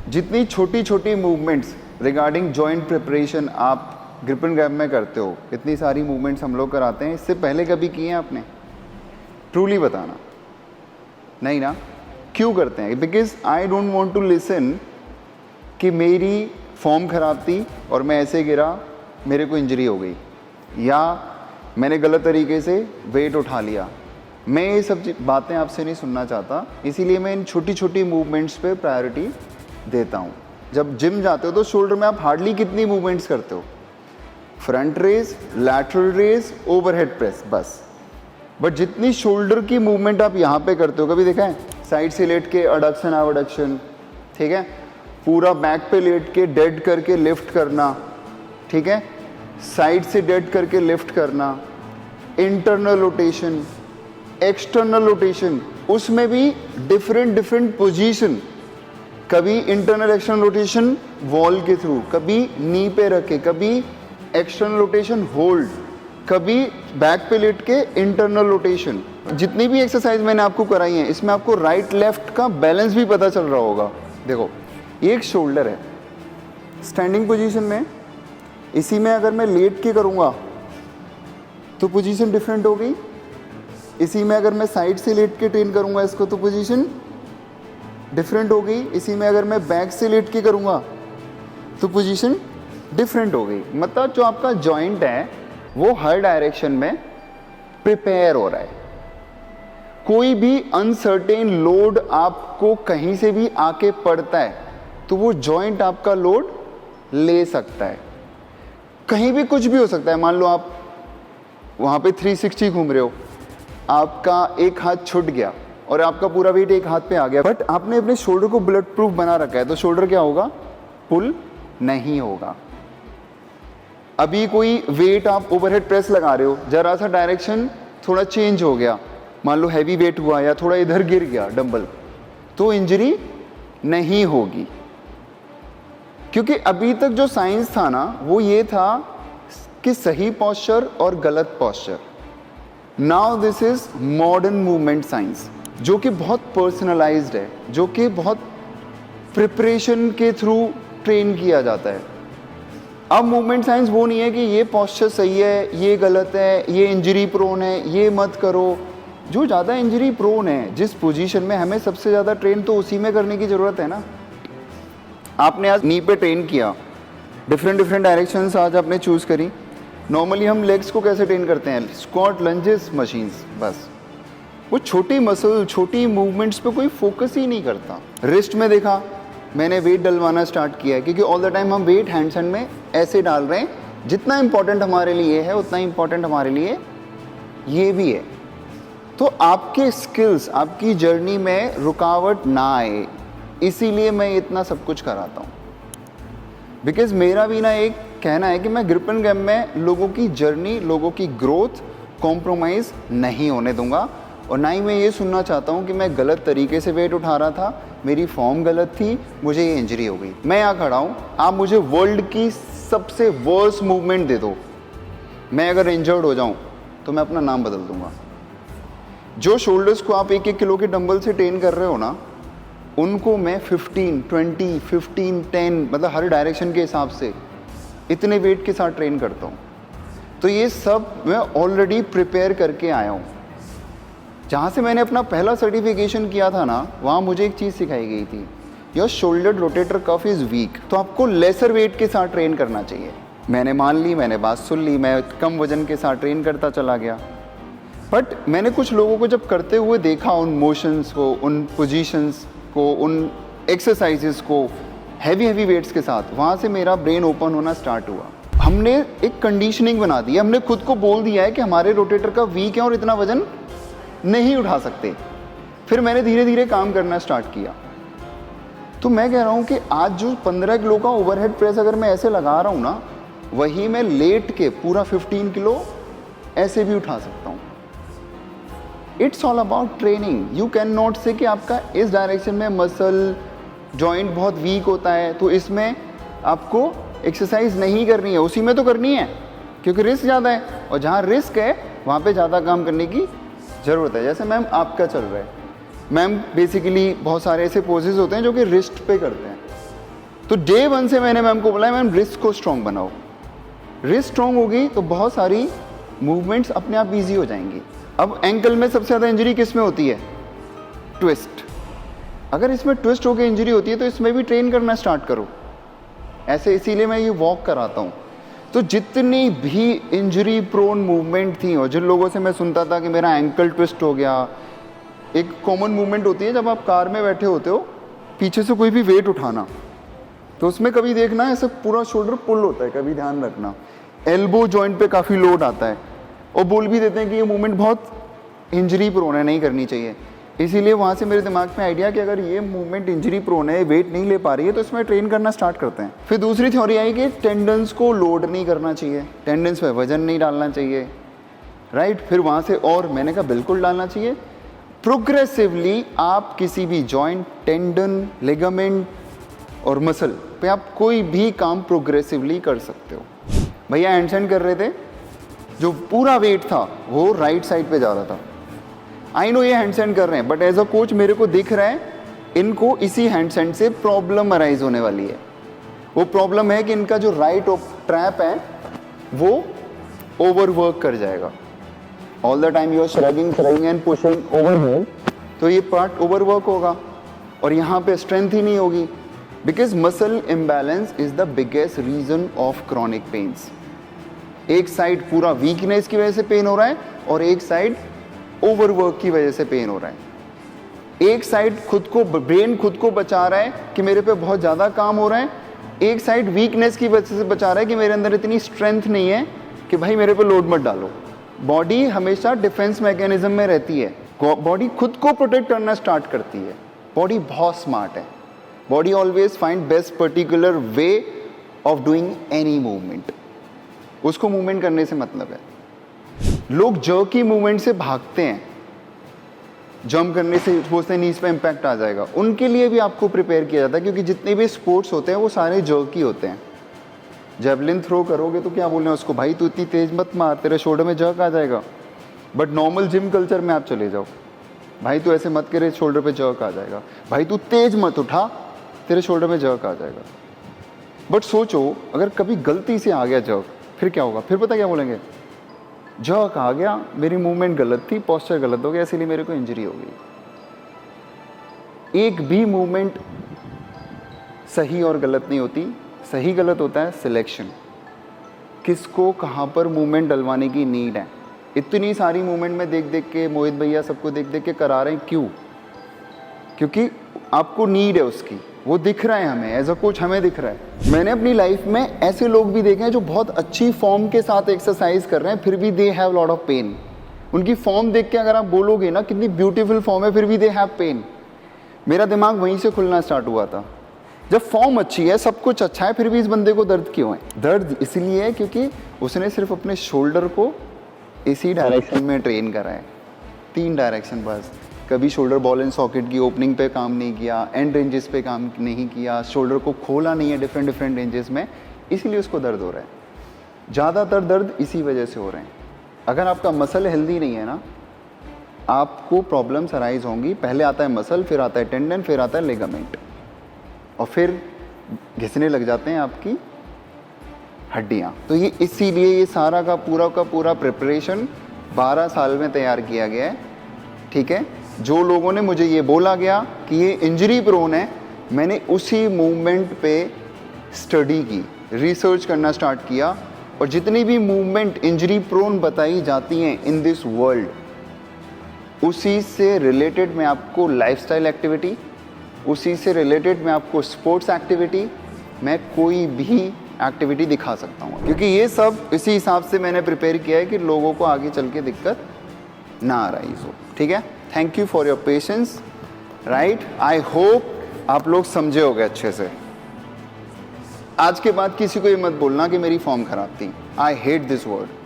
जितनी छोटी छोटी मूवमेंट्स रिगार्डिंग जॉइंट प्रिपरेशन आप ग्रिप एंड ग्रैब में करते हो, इतनी सारी मूवमेंट्स हम लोग कराते हैं, इससे पहले कभी किए हैं आपने? ट्रूली बताना। नहीं ना? क्यों करते हैं? Because I don't want to listen कि मेरी फॉर्म खराब थी और मैं ऐसे गिरा, मेरे को इंजरी हो गई, या मैंने गलत तरीके से वेट उठा लिया। मैं ये सब बातें आपसे नहीं सुनना चाहता, इसीलिए मैं इन छोटी छोटी मूवमेंट्स पे प्रायोरिटी देता हूँ। जब जिम जाते हो तो शोल्डर में आप हार्डली कितनी मूवमेंट्स करते हो? Front raise, lateral raise, overhead press, बस। बट जितनी शोल्डर की मूवमेंट आप यहाँ पे करते हो, कभी देखा है? साइड से लेट के अडक्शन एबडक्शन, ठीक है, पूरा बैक पे लेट के डेड करके लिफ्ट करना, ठीक है, साइड से डेड करके लिफ्ट करना, इंटरनल रोटेशन, एक्सटर्नल रोटेशन, उसमें भी डिफरेंट पोजीशन, कभी इंटरनल एक्सटर्नल रोटेशन वॉल के थ्रू, कभी नी पे रखे, कभी एक्सटर्नल रोटेशन होल्ड, कभी बैक पे लेट के इंटरनल रोटेशन। जितनी भी एक्सरसाइज मैंने आपको कराई है, इसमें आपको राइट लेफ्ट का बैलेंस भी पता चल रहा होगा। देखो, ये एक शोल्डर है स्टैंडिंग पोजीशन में, इसी में अगर मैं लेट के करूँगा तो पोजीशन डिफरेंट हो गई। इसी में अगर मैं साइड से लेट के ट्रेन करूँगा इसको तो पोजीशन डिफरेंट हो गई। इसी में अगर मैं बैक से लेट के करूँगा तो पोजीशन डिफरेंट हो गई। मतलब जो आपका जॉइंट है वो हर डायरेक्शन में प्रिपेयर हो रहा है। कोई भी अनसर्टेन लोड आपको कहीं से भी आके पड़ता है तो वो जॉइंट आपका लोड ले सकता है। कहीं भी कुछ भी हो सकता है। मान लो आप वहाँ पे 360 घूम रहे हो, आपका एक हाथ छूट गया और आपका पूरा वेट एक हाथ पे आ गया, बट आपने अपने शोल्डर को बुलेट प्रूफ बना रखा है तो शोल्डर क्या होगा? पुल नहीं होगा। अभी कोई वेट आप ओवरहेड प्रेस लगा रहे हो, जरा सा डायरेक्शन थोड़ा चेंज हो गया, मान लो हैवी वेट हुआ या थोड़ा इधर गिर गया डंबल, तो इंजरी नहीं होगी। क्योंकि अभी तक जो साइंस था ना वो ये था कि सही पोस्चर और गलत posture. Now this is modern movement science जो कि बहुत पर्सनलाइज्ड है, जो कि बहुत प्रिपरेशन के थ्रू ट्रेन किया जाता है। अब मूवमेंट साइंस वो नहीं है कि ये पोस्चर सही है, ये गलत है, ये इंजरी प्रोन है, ये मत करो। जो ज़्यादा इंजरी प्रोन है, जिस पोजीशन में हमें सबसे ज़्यादा ट्रेन तो उसी में करने की ज़रूरत है ना। आपने आज नी पे ट्रेन किया, डिफरेंट डायरेक्शंस आज आपने चूज़ करी। नॉर्मली हम लेग्स को कैसे ट्रेन करते हैं? स्क्वाट, लंजेस, मशीन्स, बस। वो छोटी मसल, छोटी मूवमेंट्स पे कोई फोकस ही नहीं करता। रिस्ट में देखा, मैंने वेट डलवाना स्टार्ट किया है क्योंकि ऑल द टाइम हम वेट हैंडस्टैंड में ऐसे डाल रहे हैं। जितना इंपॉर्टेंट हमारे लिए है उतना इंपॉर्टेंट हमारे लिए ये भी है। तो आपके स्किल्स, आपकी जर्नी में रुकावट ना आए, इसीलिए मैं इतना सब कुछ कराता हूँ। बिकॉज मेरा भी ना एक कहना है कि मैं ग्रिप एंड ग्रैब में लोगों की जर्नी, लोगों की ग्रोथ कॉम्प्रोमाइज़ नहीं होने दूंगा। और ना ही मैं ये सुनना चाहता हूँ कि मैं गलत तरीके से वेट उठा रहा था, मेरी फॉर्म गलत थी, मुझे ये इंजरी हो गई। मैं यहाँ खड़ा हूँ, आप मुझे वर्ल्ड की सबसे वर्स्ट मूवमेंट दे दो, मैं अगर इंजर्ड हो जाऊँ तो मैं अपना नाम बदल दूंगा। जो शोल्डर्स को आप 1-1 किलो के डंबल से ट्रेन कर रहे हो ना, उनको मैं 15, 20, 15, 10 मतलब हर डायरेक्शन के हिसाब से इतने वेट के साथ ट्रेन करता हूँ। तो ये सब मैं ऑलरेडी प्रिपेयर करके आया हूँ। जहाँ से मैंने अपना पहला सर्टिफिकेशन किया था ना, वहाँ मुझे एक चीज़ सिखाई गई थी, your shoulder rotator cuff is week, तो आपको लेसर वेट के साथ ट्रेन करना चाहिए। मैंने मान ली, मैंने बात सुन ली, मैं कम वजन के साथ ट्रेन करता चला गया। बट मैंने कुछ लोगों को जब करते हुए देखा, उन मोशंस को, उन पोजीशंस को, उन एक्सरसाइजेस को हैवी वेट्स के साथ, वहाँ से मेरा ब्रेन ओपन होना स्टार्ट हुआ। हमने एक कंडीशनिंग बना दी, हमने खुद को बोल दिया है कि हमारे रोटेटर का वीक है और इतना वजन नहीं उठा सकते। फिर मैंने धीरे धीरे काम करना स्टार्ट किया। तो मैं कह रहा हूँ कि आज जो 15 किलो का ओवरहेड प्रेस अगर मैं ऐसे लगा रहा हूँ ना, वही मैं लेट के पूरा 15 किलो ऐसे भी उठा सकता हूँ। It's all about training. You can not से कि आपका इस डायरेक्शन में मसल जॉइंट बहुत वीक होता है तो इसमें आपको एक्सरसाइज नहीं करनी है, उसी में तो करनी है क्योंकि रिस्क ज़्यादा है, और जहाँ रिस्क है वहाँ पे ज़्यादा काम करने की ज़रूरत है। जैसे मैम आपका चल रहा है, मैम बेसिकली बहुत सारे ऐसे पोजेज होते हैं जो कि रिस्ट पे करते हैं, तो डे 1 से मैंने मैम को बोला मैम रिस्ट को स्ट्रॉन्ग बनाओ, रिस्ट स्ट्रॉन्ग होगी तो बहुत सारी मूवमेंट्स अपने आप ईजी हो जाएंगी। अब एंकल में सबसे ज़्यादा इंजरी किस में होती है? ट्विस्ट। अगर इसमें ट्विस्ट होकर इंजरी होती है तो इसमें भी ट्रेन करना स्टार्ट करो ऐसे, इसीलिए मैं ये वॉक कराता हूँ। तो जितनी भी इंजरी प्रोन मूवमेंट थी और जिन लोगों से मैं सुनता था कि मेरा एंकल ट्विस्ट हो गया, एक कॉमन मूवमेंट होती है जब आप कार में बैठे होते हो, पीछे से कोई भी वेट उठाना, तो उसमें कभी देखना ऐसे पूरा शोल्डर पुल होता है, कभी ध्यान रखना एल्बो जॉइंट पे काफ़ी लोड आता है, और बोल भी देते हैं कि ये मूवमेंट बहुत इंजरी प्रोन है, नहीं करनी चाहिए। इसीलिए वहाँ से मेरे दिमाग में आइडिया कि अगर ये मूवमेंट इंजरी प्रोन है, वेट नहीं ले पा रही है, तो इसमें ट्रेन करना स्टार्ट करते हैं। फिर दूसरी थ्योरी आई कि टेंडन्स को लोड नहीं करना चाहिए, टेंडन्स पे वजन नहीं डालना चाहिए, राइट। फिर वहाँ से और मैंने कहा बिल्कुल डालना चाहिए। प्रोग्रेसिवली आप किसी भी जॉइंट, टेंडन, लिगामेंट और मसल पे आप कोई भी काम प्रोग्रेसिवली कर सकते हो। भैया हैंडस्टैंड कर रहे थे, जो पूरा वेट था वो राइट साइड पे जा रहा था। आई नो ये हैंडस्टैंड कर रहे हैं, बट एज अ कोच मेरे को दिख रहा है इनको इसी हैंडस्टैंड से प्रॉब्लम अराइज होने वाली है। वो प्रॉब्लम है कि इनका जो राइट ट्रैप है वो ओवरवर्क कर जाएगा। All the time you are shrugging and pushing overhead, तो ये पार्ट ओवरवर्क होगा और यहाँ पे स्ट्रेंथ ही नहीं होगी, because muscle imbalance is the biggest reason of chronic pains. एक साइड पूरा वीकनेस की वजह से पेन हो रहा है और एक साइड ओवरवर्क की वजह से पेन हो रहा है। एक साइड ब्रेन खुद को बचा रहा है कि मेरे पे बहुत ज़्यादा काम हो रहा है, एक साइड वीकनेस की वजह से बचा रहा है कि मेरे अंदर इतनी स्ट्रेंथ नहीं है कि भाई मेरे पे लोड मत डालो। बॉडी हमेशा डिफेंस मैकेनिज्म में रहती है, बॉडी खुद को प्रोटेक्ट करना स्टार्ट करती है। बॉडी बहुत स्मार्ट है, body always find best particular way of doing any movement, उसको मूवमेंट करने से मतलब है। लोग जर्की मूवमेंट से भागते हैं, जंप करने से सोचते हैं नीज पे इम्पैक्ट आ जाएगा, उनके लिए भी आपको प्रिपेयर किया जाता है, क्योंकि जितने भी स्पोर्ट्स होते हैं वो सारे जर्की होते हैं। जेवलिन थ्रो करोगे तो क्या बोलना है उसको, भाई तू इतनी तेज मत मार, तेरे शोल्डर में जर्क आ जाएगा। बट नॉर्मल जिम कल्चर में आप चले जाओ, भाई तू ऐसे मत करे, शोल्डर पे जर्क आ जाएगा, भाई तू तेज मत उठा, तेरे शोल्डर में जर्क आ जाएगा। बट सोचो अगर कभी गलती से आ गया जर्क, फिर क्या होगा? फिर पता क्या बोलेंगे, जर्क आ गया, मेरी मूवमेंट गलत थी, पोस्चर गलत हो गया, इसीलिए मेरे को इंजरी हो गई। एक भी मूवमेंट सही और गलत नहीं होती, सही गलत होता है सिलेक्शन, किसको कहाँ पर मूवमेंट डलवाने की नीड है। इतनी सारी मूवमेंट में देख देख के मोहित भैया सबको देख देख के करा रहे हैं, क्यों? क्योंकि आपको नीड है उसकी, वो दिख रहा है हमें, एज अ कोच हमें दिख रहा है। मैंने अपनी लाइफ में ऐसे लोग भी देखे हैं जो बहुत अच्छी फॉर्म के साथ एक्सरसाइज कर रहे हैं, फिर भी they have lot of pain. उनकी फॉर्म देख के अगर आप बोलोगे ना कितनी ब्यूटीफुल फॉर्म है, फिर भी दे हैव पेन। मेरा दिमाग वहीं से खुलना स्टार्ट हुआ था, जब फॉर्म अच्छी है, सब कुछ अच्छा है, फिर भी इस बंदे को दर्द क्यों है? दर्द इसलिए है क्योंकि उसने सिर्फ अपने शोल्डर को इसी डायरेक्शन में ट्रेन करा है, 3 डायरेक्शन बस। कभी शोल्डर बॉल एंड सॉकेट की ओपनिंग पे काम नहीं किया, एंड रेंजेस पे काम नहीं किया, शोल्डर को खोला नहीं है डिफरेंट रेंजेस में, इसीलिए उसको दर्द हो रहा है। ज़्यादातर दर्द इसी वजह से हो रहे हैं। अगर आपका मसल हेल्दी नहीं है ना, आपको प्रॉब्लम्स अराइज होंगी। पहले आता है मसल, फिर आता है टेंडन, फिर आता है लिगामेंट, और फिर घिसने लग जाते हैं आपकी हड्डियाँ। तो ये इसीलिए ये सारा का पूरा प्रिपरेशन 12 साल में तैयार किया गया है, ठीक है। जो लोगों ने मुझे ये बोला गया कि ये इंजरी प्रोन है, मैंने उसी मूवमेंट पे स्टडी की, रिसर्च करना स्टार्ट किया, और जितनी भी मूवमेंट इंजरी प्रोन बताई जाती हैं इन दिस वर्ल्ड, उसी से रिलेटेड मैं आपको लाइफस्टाइल एक्टिविटी, उसी से रिलेटेड मैं आपको स्पोर्ट्स एक्टिविटी, मैं कोई भी एक्टिविटी दिखा सकता हूँ, क्योंकि ये सब इसी हिसाब से मैंने प्रिपेयर किया है कि लोगों को आगे चल के दिक्कत ना आ रही हो, ठीक है। Thank you for your patience, right. I hope आप लोग समझे होगे अच्छे से। आज के बाद किसी को ये मत बोलना कि मेरी फॉर्म खराब थी। I hate this word.